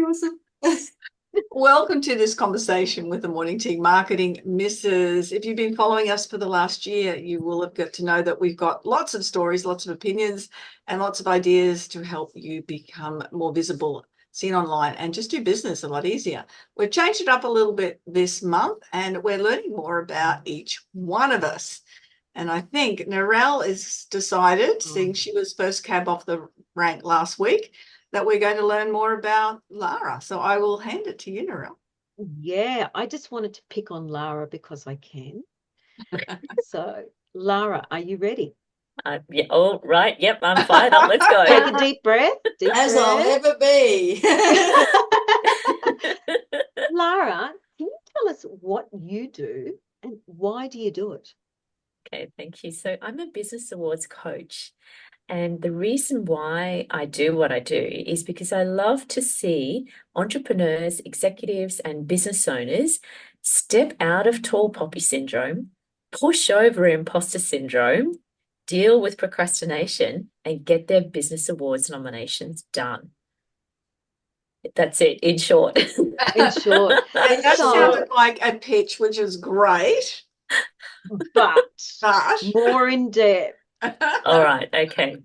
awesome. Welcome to this conversation with the Morning Tea Marketing Misses. If you've been following us for the last year, you will have got to know that we've got lots of stories, lots of opinions, and lots of ideas to help you become more visible, seen online, and just do business a lot easier. We've changed it up a little bit this month, and we're learning more about each one of us. And I think Narelle has decided, seeing she was first cab off the rank last week, that we're going to learn more about Lara. So I will hand it to you, Narelle. Yeah, I just wanted to pick on Lara because I can. So, Lara, are you ready? Yeah, all right. Yep, I'm fired up. Let's go. Take a deep breath. Deep As I'll breath. ever be. Lara, can you tell us what you do and why do you do it? Okay, thank you. So I'm a business awards coach. And the reason why I do what I do is because I love to see entrepreneurs, executives, and business owners step out of tall poppy syndrome, push over imposter syndrome, deal with procrastination, and get their business awards nominations done. That's it, in short. In short. And that So, sounded like a pitch, which is great. but But more in depth. All right, okay.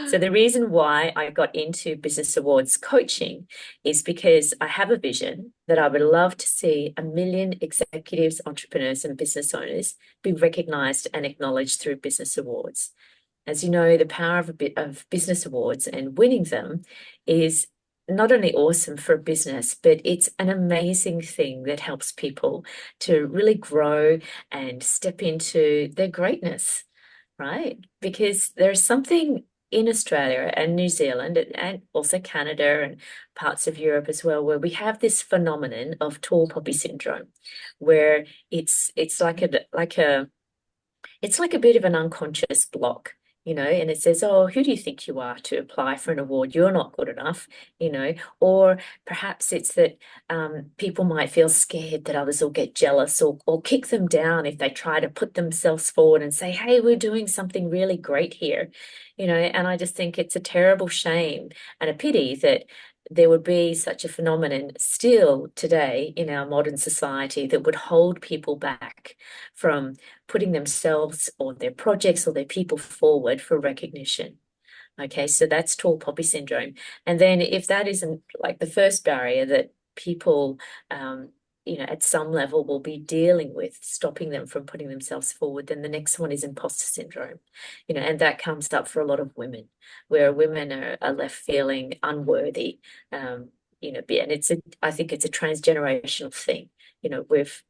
So the reason why I got into business awards coaching is because I have a vision that I would love to see 1 million executives, entrepreneurs, and business owners be recognized and acknowledged through business awards. As you know, the power of business awards and winning them is not only awesome for a business, but it's an amazing thing that helps people to really grow and step into their greatness, right? Because there's something in Australia and New Zealand and also Canada and parts of Europe as well, where we have this phenomenon of tall poppy syndrome, where it's like a bit of an unconscious block, and it says, oh, who do you think you are to apply for an award? You're not good enough, or perhaps it's that people might feel scared that others will get jealous or kick them down if they try to put themselves forward and say, hey, we're doing something really great here, and I just think it's a terrible shame and a pity that there would be such a phenomenon still today in our modern society that would hold people back from putting themselves or their projects or their people forward for recognition. Okay, so that's tall poppy syndrome. And then if that isn't like the first barrier that people, at some level will be dealing with, stopping them from putting themselves forward, then the next one is imposter syndrome, and that comes up for a lot of women, where women are left feeling unworthy, and I think it's a transgenerational thing.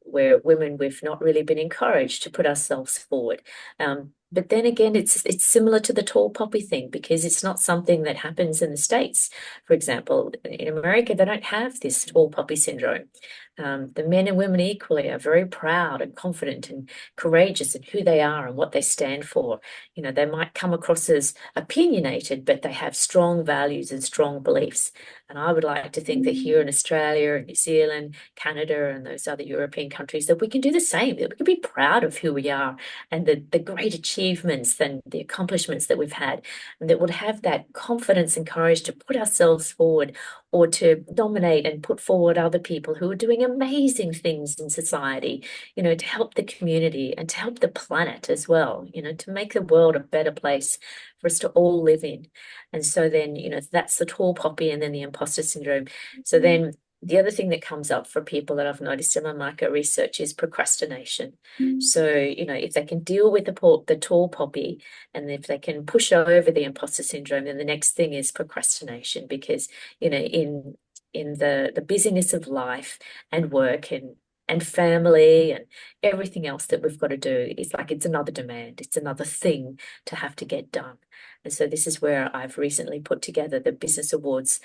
Where women, we've not really been encouraged to put ourselves forward. But then again, it's similar to the tall poppy thing because it's not something that happens in the States. For example, in America, they don't have this tall poppy syndrome. The men and women equally are very proud and confident and courageous in who they are and what they stand for. They might come across as opinionated, but they have strong values and strong beliefs. And I would like to think that here in Australia and New Zealand, Canada, and those other European countries, that we can do the same, that we can be proud of who we are and the great achievements and the accomplishments that we've had, and that would have that confidence and courage to put ourselves forward or to nominate and put forward other people who are doing amazing things in society, to help the community and to help the planet as well, to make the world a better place for us to all live in. And so then, that's the tall poppy and then the imposter syndrome. So then the other thing that comes up for people that I've noticed in my market research is procrastination. So, if they can deal with the tall poppy and if they can push over the imposter syndrome, then the next thing is procrastination because, in the busyness of life and work and family and everything else that we've got to do, is like it's another demand, it's another thing to have to get done. And so this is where I've recently put together the Business Awards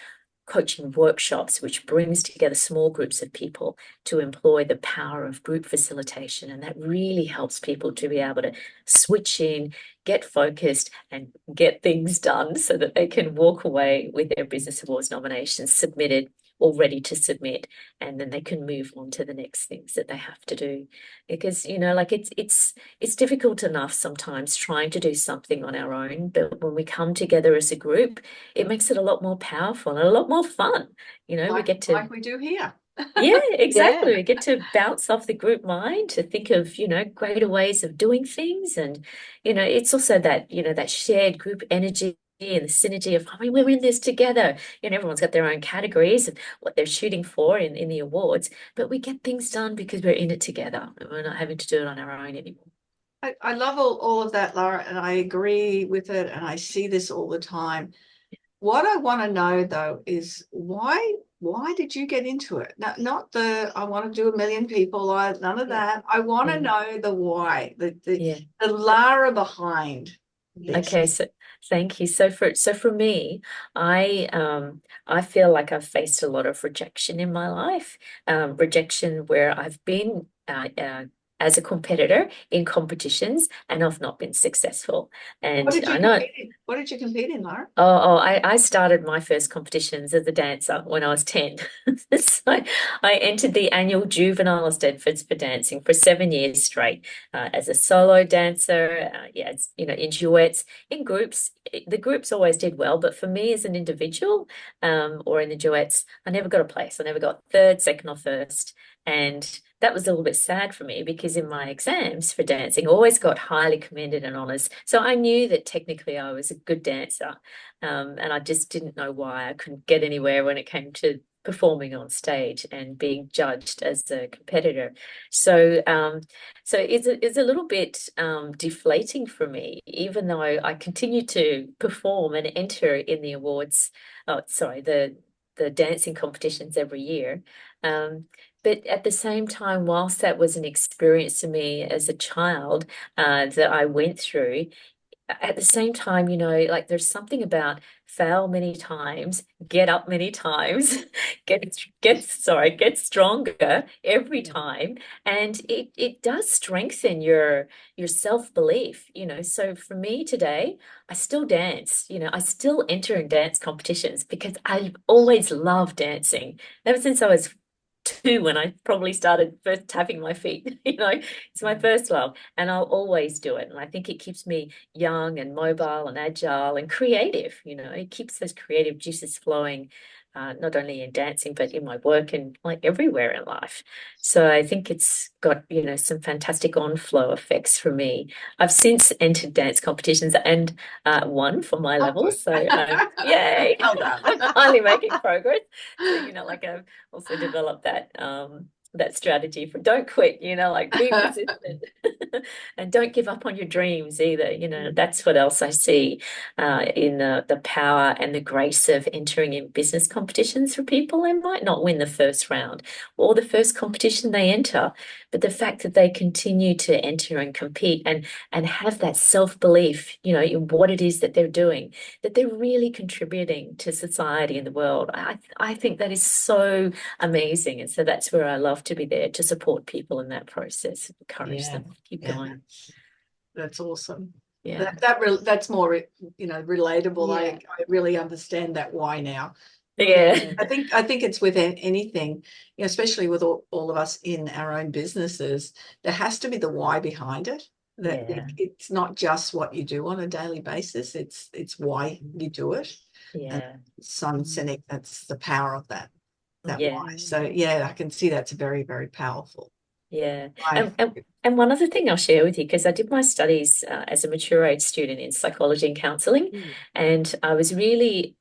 coaching workshops, which brings together small groups of people to employ the power of group facilitation. And that really helps people to be able to switch in, get focused, and get things done so that they can walk away with their Business Awards nominations submitted all ready to submit, and then they can move on to the next things that they have to do. Because, you know, like it's difficult enough sometimes trying to do something on our own, but when we come together as a group, it makes it a lot more powerful and a lot more fun. You know, we get to, like we do here. yeah, exactly. Yeah. We get to bounce off the group mind to think of, you know, greater ways of doing things. And, you know, it's also that, you know, that shared group energy and the synergy of, I mean, we're in this together. You know, everyone's got their own categories and what they're shooting for in the awards, but we get things done because we're in it together and we're not having to do it on our own anymore. I love all of that, Lara, and I agree with it, and I see this all the time. What I want to know though is why did you get into it? Not the I want to do a million people, none of Yeah. that. I want to Yeah. know the why, Yeah. the Lara behind this. Okay, so thank you. So for me, I feel like I've faced a lot of rejection in my life. Rejection where I've been as a competitor in competitions and I've not been successful. What And did I you know. compete in? What did you compete in, Lara? I started my first competitions as a dancer when I was 10. So I entered the annual Juvenile Eisteddfods for dancing for 7 years straight, as a solo dancer, yeah, you know, in duets, in groups. The groups always did well, but for me as an individual, or in the duets, I never got a place. I never got third, second, or first. And that was a little bit sad for me because in my exams for dancing, I always got highly commended and honors. So I knew that technically I was a good dancer. And I just didn't know why I couldn't get anywhere when it came to performing on stage and being judged as a competitor. So it's a little bit deflating for me, even though I continue to perform and enter in the awards. Oh, sorry, the dancing competitions every year. But at the same time, whilst that was an experience to me as a child, that I went through, at the same time, you know, like there's something about fail many times, get up many times, get stronger every Yeah. time, and it does strengthen your self-belief, you know. So for me today, I still dance, you know, I still enter in dance competitions because I've always loved dancing ever since I was 2 when I probably started first tapping my feet. You know, it's my first love, and I'll always do it. And I think it keeps me young and mobile and agile and creative. You know, it keeps those creative juices flowing, not only in dancing, but in my work and like everywhere in life. So I think it's got, you know, some fantastic on-flow effects for me. I've since entered dance competitions and won for my Oh, level. good. So yay, Well done. finally making progress. So, you know, like I've also developed that strategy for don't quit, you know, like be persistent and don't give up on your dreams either. You know, that's what else I see in the power and the grace of entering in business competitions for people. They might not win the first round or the first competition they enter, but the fact that they continue to enter and compete and have that self-belief, you know, in what it is that they're doing, that they're really contributing to society and the world. I think that is so amazing. And so that's where I love to be there to support people in that process, encourage Yeah. them to keep Yeah, going. that's awesome. Yeah. That's more, you know, relatable. Yeah. I really understand that why now. Yeah. I think it's with anything, you know, especially with all of us in our own businesses, there has to be the why behind it. That Yeah. it's not just what you do on a daily basis, it's why you do it. And Yeah. Simon Sinek, that's the power of that Yeah. why. So yeah, I can see that's very, very powerful. Yeah. I And one other thing I'll share with you, because I did my studies as a mature age student in psychology and counseling, Mm. and I was really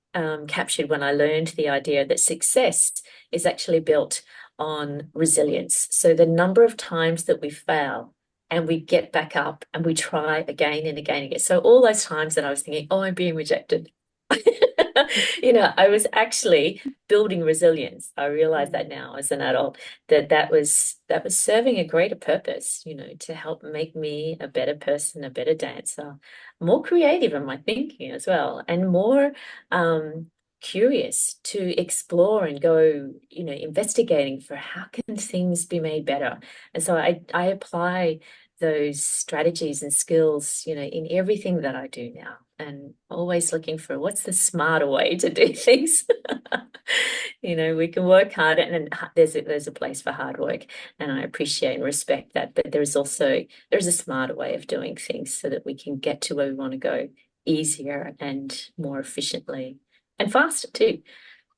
captured when I learned the idea that success is actually built on resilience. So the number of times that we fail and we get back up and we try again and again and again. So all those times that I was thinking, oh, I'm being rejected. You know, I was actually building resilience. I realize that now as an adult, that was serving a greater purpose, you know, to help make me a better person, a better dancer, more creative in my thinking as well, and more curious to explore and go, you know, investigating for how can things be made better. And so I apply those strategies and skills, you know, in everything that I do now. and always looking for what's the smarter way to do things. You know, we can work hard, and there's a place for hard work, and I appreciate and respect that. But there's a smarter way of doing things so that we can get to where we want to go easier and more efficiently and faster too.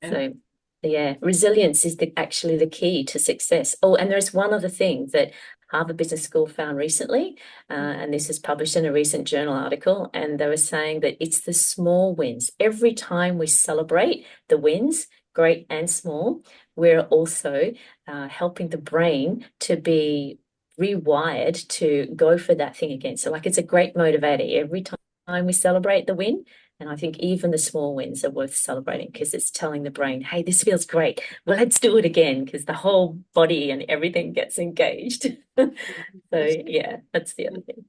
Yeah. So yeah, resilience is actually the key to success. Oh, and there's one other thing that Harvard Business School found recently, and this is published in a recent journal article, and they were saying that it's the small wins. Every time we celebrate the wins, great and small, we're also helping the brain to be rewired to go for that thing again. So like it's a great motivator every time we celebrate the win. And I think even the small wins are worth celebrating because it's telling the brain, hey, this feels great. Well, let's do it again, because the whole body and everything gets engaged. So yeah, that's the other thing.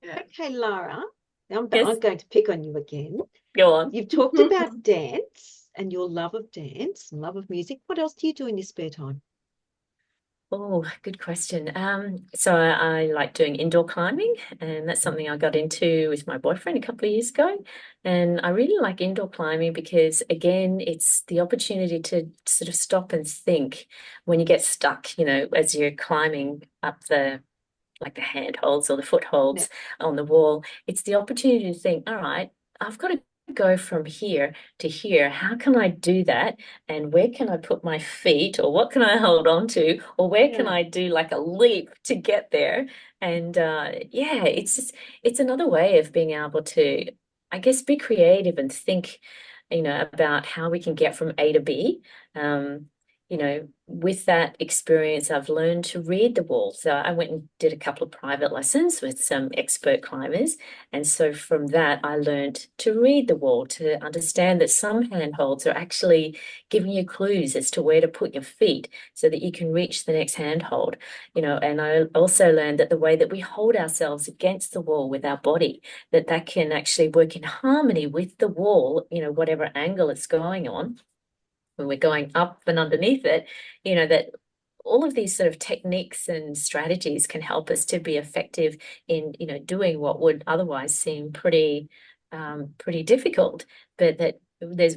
Yeah. Okay, Lara, I'm Yes. going to pick on you again. Go on. You've talked about dance and your love of dance and love of music. What else do you do in your spare time? Oh, good question. So I like doing indoor climbing, and that's something I got into with my boyfriend a couple of years ago. And I really like indoor climbing because, again, it's the opportunity to sort of stop and think when you get stuck, you know, as you're climbing up the handholds or the footholds on the wall. It's the opportunity to think, all right, I've got to go from here to here. How can I do that? And where can I put my feet, or what can I hold on to, or where can I do like a leap to get there? And yeah, it's another way of being able to, I guess, be creative and think, you know, about how we can get from A to B. You know, with that experience, I've learned to read the wall. So I went and did a couple of private lessons with some expert climbers. And so from that, I learned to read the wall, to understand that some handholds are actually giving you clues as to where to put your feet so that you can reach the next handhold. You know, and I also learned that the way that we hold ourselves against the wall with our body, that can actually work in harmony with the wall, you know, whatever angle it's going on. When we're going up and underneath it, you know, that all of these sort of techniques and strategies can help us to be effective in, you know, doing what would otherwise seem pretty difficult. But that there's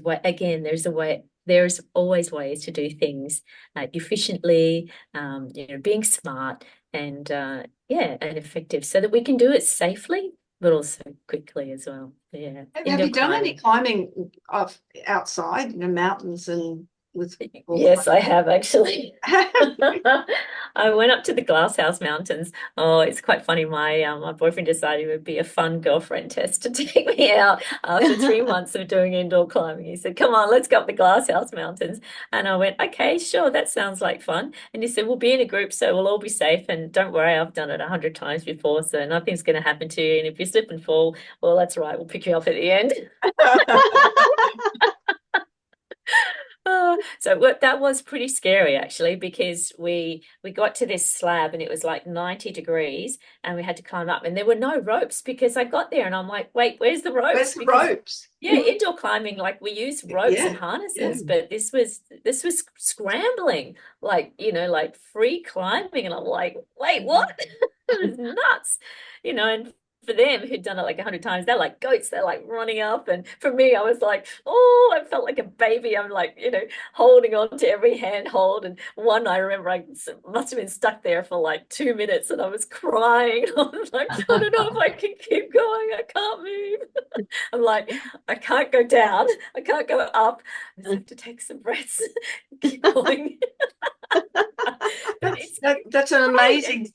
always ways to do things efficiently, you know, being smart and and effective, so that we can do it safely, but also quickly as well. Yeah. Have you done any climbing outside in the mountains and with? Yes, I have actually. I went up to the Glasshouse Mountains. Oh, it's quite funny. My boyfriend decided it would be a fun girlfriend test to take me out after 3 months of doing indoor climbing. He said, "Come on, let's go up the Glasshouse Mountains." And I went, "Okay, sure, that sounds like fun." And he said, "We'll be in a group, so we'll all be safe. And don't worry, I've done it 100 times before, so nothing's going to happen to you. And if you slip and fall, well, that's right, we'll pick you up at the end." So that was pretty scary actually, because we got to this slab and it was like 90 degrees and we had to climb up, and there were no ropes because I got there and I'm like, wait, where's the ropes? Where's the Because ropes? yeah, indoor climbing, like we use ropes and harnesses, but this was scrambling, like, you know, like free climbing, and I'm like, wait, what? It was nuts, you know. And for them who'd done it like 100 times, they're like goats, they're like running up. And for me, I was like, oh, I felt like a baby. I'm like, you know, holding on to every handhold. And one, I remember I must have been stuck there for like 2 minutes and I was crying. I was like, I don't know if I can keep going. I can't move. I'm like, I can't go down. I can't go up. I just have to take some breaths and keep going. That's amazing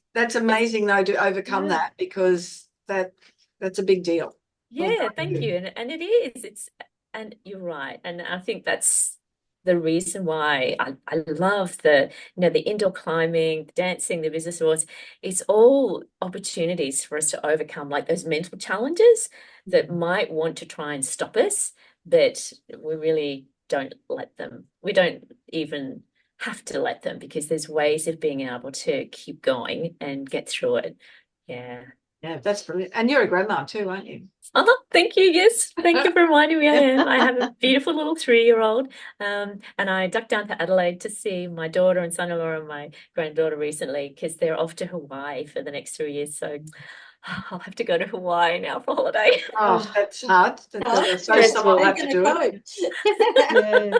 though, to overcome that, because that's a big deal. Yeah, thank you. And it is. And you're right. And I think that's the reason why I love the indoor climbing, the dancing, the business awards. It's all opportunities for us to overcome like those mental challenges that might want to try and stop us, but we really don't let them. We don't even have to let them, because there's ways of being able to keep going and get through it. Yeah. Yeah, that's brilliant. And you're a grandma too, aren't you? Oh, thank you. Yes, thank you for reminding me. I am. I have a beautiful little 3-year-old, and I ducked down to Adelaide to see my daughter and son-in-law and my granddaughter recently, because they're off to Hawaii for the next 3 years. So I'll have to go to Hawaii now for holiday. Oh, that's hard. Oh, So someone will have to do it. Yeah,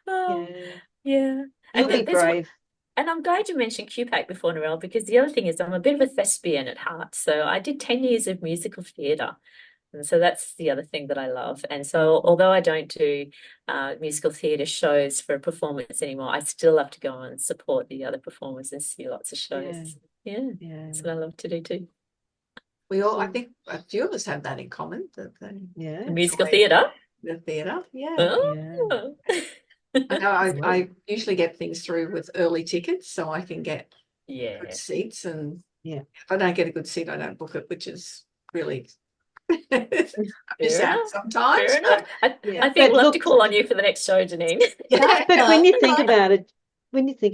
Oh, yeah. yeah. You'll be there's brave. And I'm glad you mentioned QPAC before, Narelle, because the other thing is I'm a bit of a thespian at heart. So I did 10 years of musical theatre. And so that's the other thing that I love. And so although I don't do musical theatre shows for performance anymore, I still love to go and support the other performers and see lots of shows. Yeah, Yeah. that's what I love to do too. We all, I So- think a few of us have that in common, that they Yeah. The musical enjoy theatre. the theatre. Yeah. Oh. I know I Well. usually get things through with early tickets so I can get Yeah. good seats, and Yeah. if I don't get a good seat, I don't book it, which is really I miss Fair out enough. sometimes. Fair enough. Yeah. I think But we'll have to look- call on you for the next show, Janeen. But when you think Right.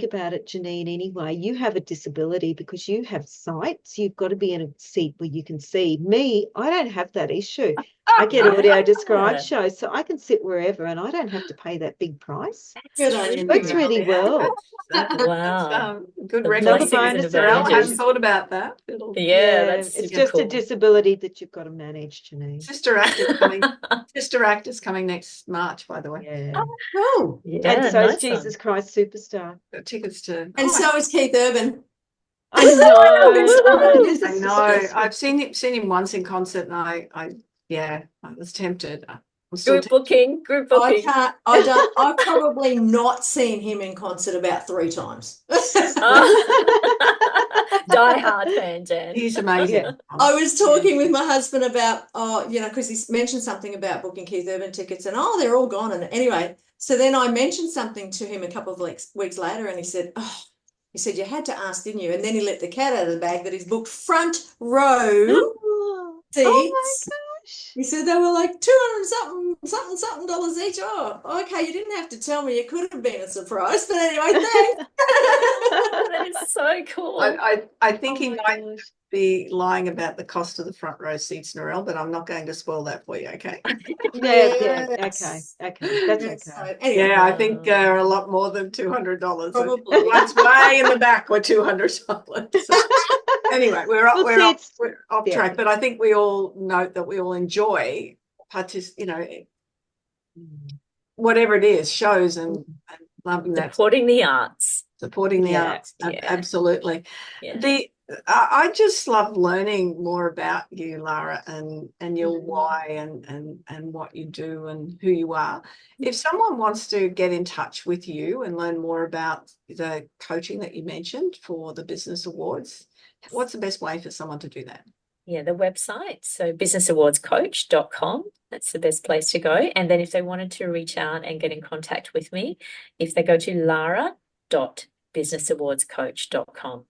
about it, Janine, anyway, you have a disability because you have sight. So you've got to be in a seat where you can see. Me, I don't have that issue. I get audio described Yeah. shows, so I can sit wherever and I don't have to pay that big price. Good on you. Works really well. Wow. Good The record. Another blessings and bonus, Narelle hadn't advantages. thought about that. Yeah, that's it's super just a cool. disability that you've got to manage, Janine. Sister Act is coming. Sister Act is coming next March, by the way. Yeah. Oh, Yeah, And so is nice Jesus one. Christ Superstar. Got tickets to. and so is Keith Urban. I know. This I is know. just- I've seen him once in concert, and I was tempted. I'm still Group booking, group booking. I've probably not seen him in concert about 3 times. Die hard fan, Jan. He's amazing. Yeah. I was talking with my husband about, because he mentioned something about booking Keith Urban tickets, and they're all gone. And anyway, so then I mentioned something to him a couple of weeks later, and he said, you had to ask, didn't you? And then he let the cat out of the bag that he's booked front row seats. Oh my gosh. He said they were like $200 dollars each. Oh, okay, you didn't have to tell me. It could have been a surprise, but anyway, thanks. That is so cool. I think he Oh my might gosh. be lying about the cost of the front row seats, Narelle, but I'm not going to spoil that for you. Okay. Yeah, Yes. okay. That's Yes, okay. so anyway, Yeah, I think a lot more than $200. Probably. The ones way in the back were $200. So, anyway, we're Well, see, off yeah. track, but I think we all note that we all enjoy whatever it is, shows and loving that, Supporting the arts. supporting the Yeah, arts. yeah. Absolutely. Yeah. I just love learning more about you, Lara, and your Mhm. why and what you do and who you are. If someone wants to get in touch with you and learn more about the coaching that you mentioned for the business awards, what's the best way for someone to do that? Yeah, the website. So businessawardscoach.com. That's the best place to go. And then if they wanted to reach out and get in contact with me, if they go to lara.businessawardscoach.com,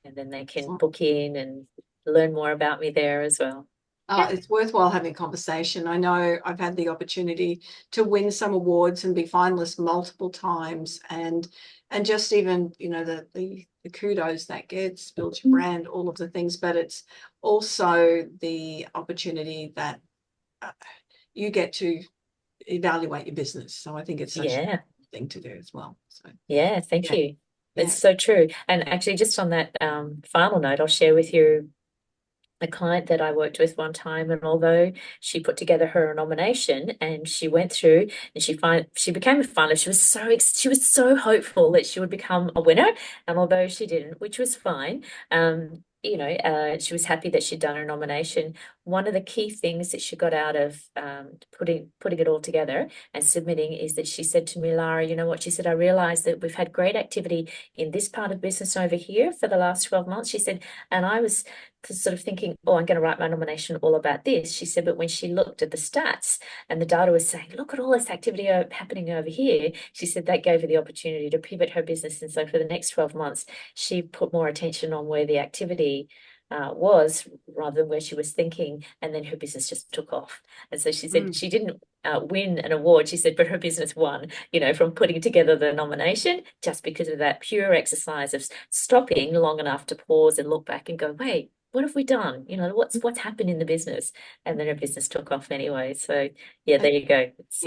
and then they can book in and learn more about me there as well. Yeah. It's worthwhile having a conversation. I know I've had the opportunity to win some awards and be finalist multiple times, and just even the kudos that gets, builds your brand, all of the things, but it's also the opportunity that you get to evaluate your business. So I think it's such a good thing to do as well. So Yeah, thank you. Yeah. It's so true. And actually, just on that final note, I'll share with you a client that I worked with one time, and although she put together her nomination and she went through and she became a finalist, she was so hopeful that she would become a winner, and although she didn't, which was fine, she was happy that she'd done her nomination. One of the key things that she got out of putting it all together and submitting is that she said to me, Lara, you know what? She said, I realized that we've had great activity in this part of business over here for the last 12 months. She said, and I was sort of thinking, I'm going to write my nomination all about this. She said, but when she looked at the stats and the data was saying, look at all this activity happening over here, she said that gave her the opportunity to pivot her business. And so for the next 12 months, she put more attention on where the activity was rather than where she was thinking, and then her business just took off. And so she said she didn't win an award, she said, but her business won, from putting together the nomination, just because of that pure exercise of stopping long enough to pause and look back and go, wait, what have we done? What's happened in the business? And then her business took off anyway. So yeah, there you go. It's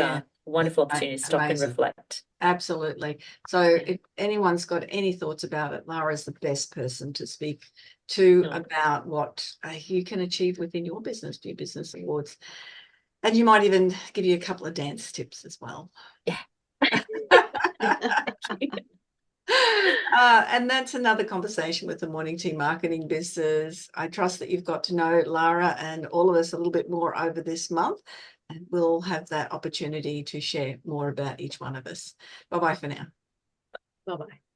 wonderful Okay, opportunity to stop and amazing. reflect. Absolutely. So if anyone's got any thoughts about it, Lara's the best person to speak to Oh. about what you can achieve within your business, your business awards. And you might even give you a couple of dance tips as well. Yeah. And that's another conversation with the Morning Tea Marketing Business. I trust that you've got to know Lara and all of us a little bit more over this month, and we'll have that opportunity to share more about each one of us. Bye-bye for now. Bye-bye.